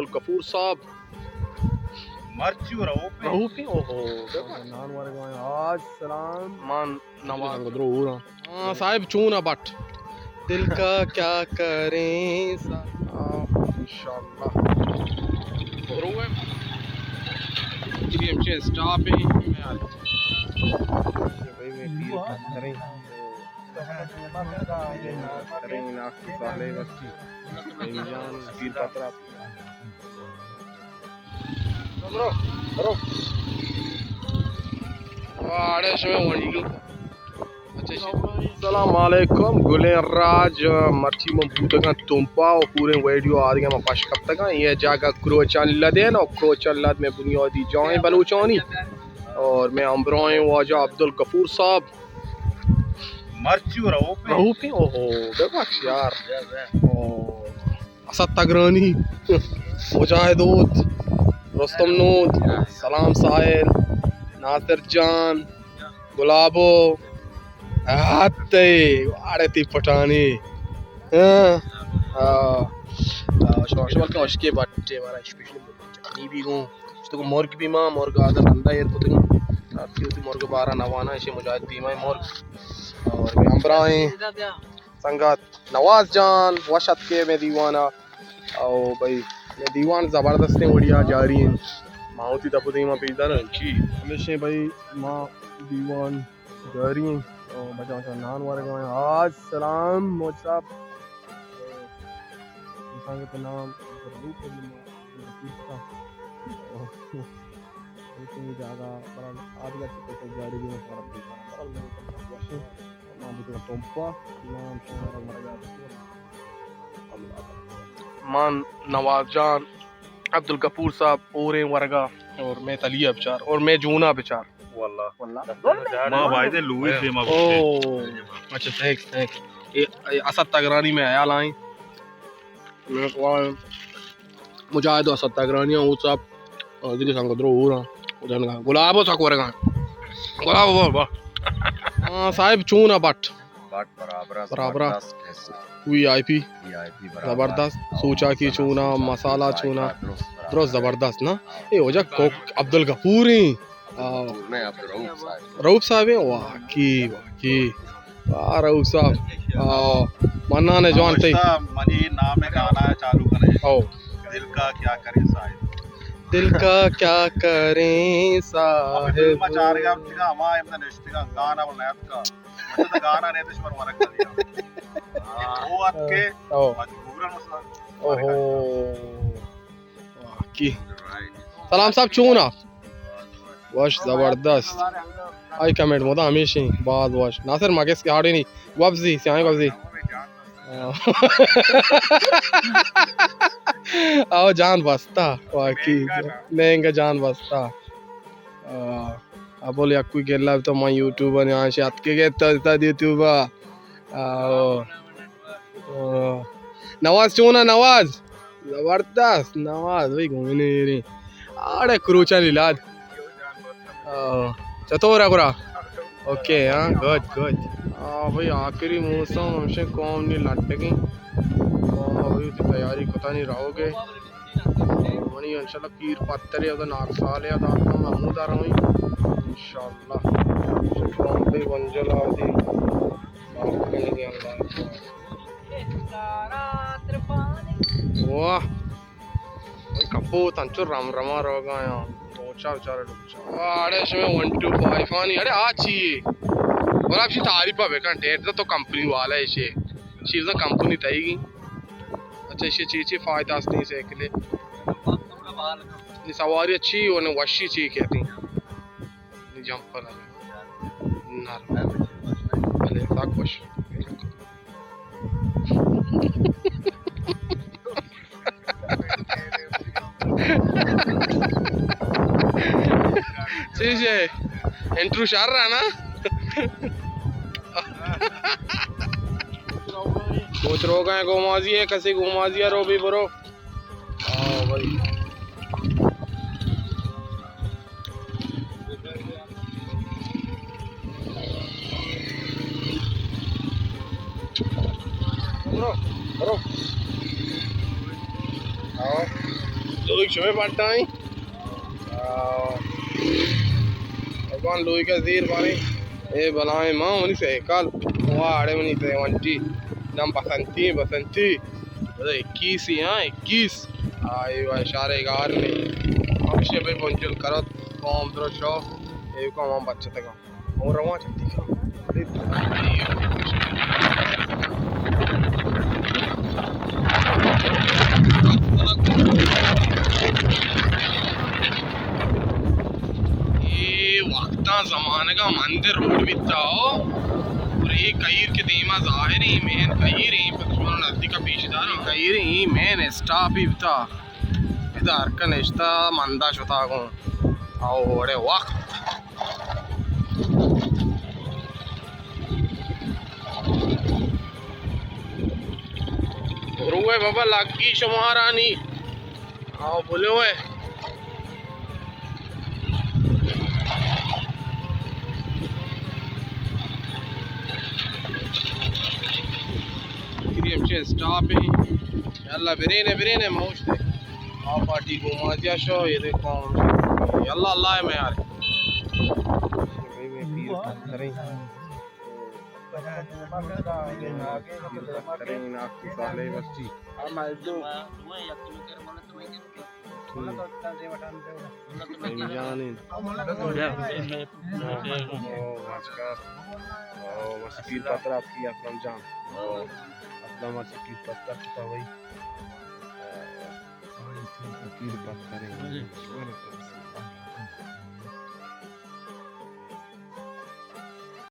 कपूर साहब मर्ची रऊफी ओहो नान वाले को आज सलाम मान नवाज गदरो हां साहिब चूना बट दिल का क्या करें इंशाल्लाह गदरो है ये स्टॉप है मैं आ भाई मैं पीर करें करें ना साले बच्ची इंजान पीर पत्रा bro वाड़े शमे वणीगी अच्छा अस्सलाम वालेकुम गुले राज मर्ची में भूतगा तुंपा और पूरे वीडियो आ गया मैं पाश कब तक ये जगह क्रोचन लदेन और क्रोचन लद में बुनियादी जाए बलूचानी और मैं अम्ब्रोए वाजा अब्दुल गफूर साहब मर्ची रऊफी ओहो बेबख्श यार असद तगरानी मुजाहिदूत रुस्तम नूद सलाम साहिल नासिर जान गुलाबो आते वाड़े ती पठानी शोशमल का उसके बट्टे वाला स्पेशल चटनी भी हूं तो मोर्ग भी मां मोर्ग आदर अंदा ये पुतगा रात की मोर्ग 12 नवाना इसे मुजाहिद बीमा मोर्ग और मैं अंबराए संगत नवाज जान वशत के में दीवाना और भाई मैं दीवान ज़बरदस्त बढ़िया जा रही हैं माउती तपुदी माँ पीदा ना जी हमेशा भाई माँ दीवान जा रही हैं और बचा बचा नान वाले को आज सलाम मोच साहब इंसान के नाम जागा बड़ा आदि का गाड़ी भी मैं सारा पीता नाम भी टोंपा नाम मान नवाज जान अब्दुल गफूर साहब पूरे वर्गा और मैं तलिया बेचार और मैं जूना बेचार वल्लाह मां भाई दे लुई दे मां ओ अच्छा थैंक्स ये असद तगरानी में आया लाई मैं को मुजाहिद असद तगरानी हूं साहब और दिल संग दरो हो रहा उधर का गुलाबो सा कोरेगा गुलाबो वाह हां साहिब चूना बट बराबर वीआईपी जबरदस्त सोचा की चूना मसाला चूना दुरुस्त जबरदस्त ना ये हो जा कोक अब्दुल गफूर ही रऊफ साहब वाकी रऊफ साहब मन्ना ने जवान थे मनी नाम है गाना चालू करें ओ दिल का क्या करें साहिब दिल का क्या करें साहिब मचार गया ठीक हमा एमदा नेक्स्ट का गाना बनाया का मतलब गाना ने तो पर वरक कर दिया वो आपके मजबूरन मसला ओहो वाकी सलाम साहब चूना वश जबरदस्त आई कमेंट मोदा हमेशा बाद वश नासिर मगेस के हाड़े नहीं वब्जी सियाए वब्जी आओ जान बसता वाकी लेंगे जान बसता अब बोले अक्कू गेला तो मैं यूट्यूबर यहाँ से अटके गए तो यूट्यूबर नवाज चूना नवाज जबरदस्त नवाज भाई घूमने रही आड़े क्रूचा लीलाद चतोरा गुरा ओके हाँ गुड भाई आखिरी मौसम हमसे कौन नहीं लटकी अभी तैयारी पता नहीं रहोगे मनी इंशाल्लाह पीर पत्थर है उधर नाक साल है दाता महमूद आ रहा हूँ इंशाल्लाह शुक्रान पे मंजिल आदि माफ करेंगे अल्लाह वाह कपो तंचो राम रमा रोगा यार पहुंचा बेचारे लोग अरे इसमें 1 2 5 फानी अरे आज चाहिए और आप शी तारीफ पे kan डेट तो कंपनी वाला है इसे चीज़ कंपनी तयगी अच्छा इसे चीज़ फायदा नहीं से के लिए ये सवारी अच्छी और ने वशी चीज़ कहती हैं जंप पर नर भले ताक वश चीज़ इंट्रो शार रहा ना कुछ रोग है घुमाजी है कसी घुमाजी है रो भी ब्रो हाँ भाई ब्रो ब्रो आओ Lui şöyle partay. Akan lui ka zir bani. Balaye ma oni se kal. Waade oni se wanti. Nam basanti. Ada 21 ha 21. Ayo ishare gar mein. Akshe bhai ponchal karat. Kom dro show. Ko am bachcha taka. Aur rawa chatti ka. जमाने का मंदिर road भी था और ये कईर के दीमा जाहिर ही मेन कईर ही पश्चिम नदी का पीछेदार कईर ही मेन स्टॉप ही था इधर का निश्ता मंदा शुता को आओ बड़े वक्त रुए बाबा लगी शुमारानी आओ बोले हुए स्टॉप है यल्ला बिरेने मौज थे आप पार्टी घुमा दिया शो ये देखो यल्ला अल्लाह है मैं यार भाई मैं पीर पत्थर ही आपकी साले बस्ती पीर पत्थर आपकी अकरम जान लम्हा से पीर पत्थर था भाई पीर पत्थर है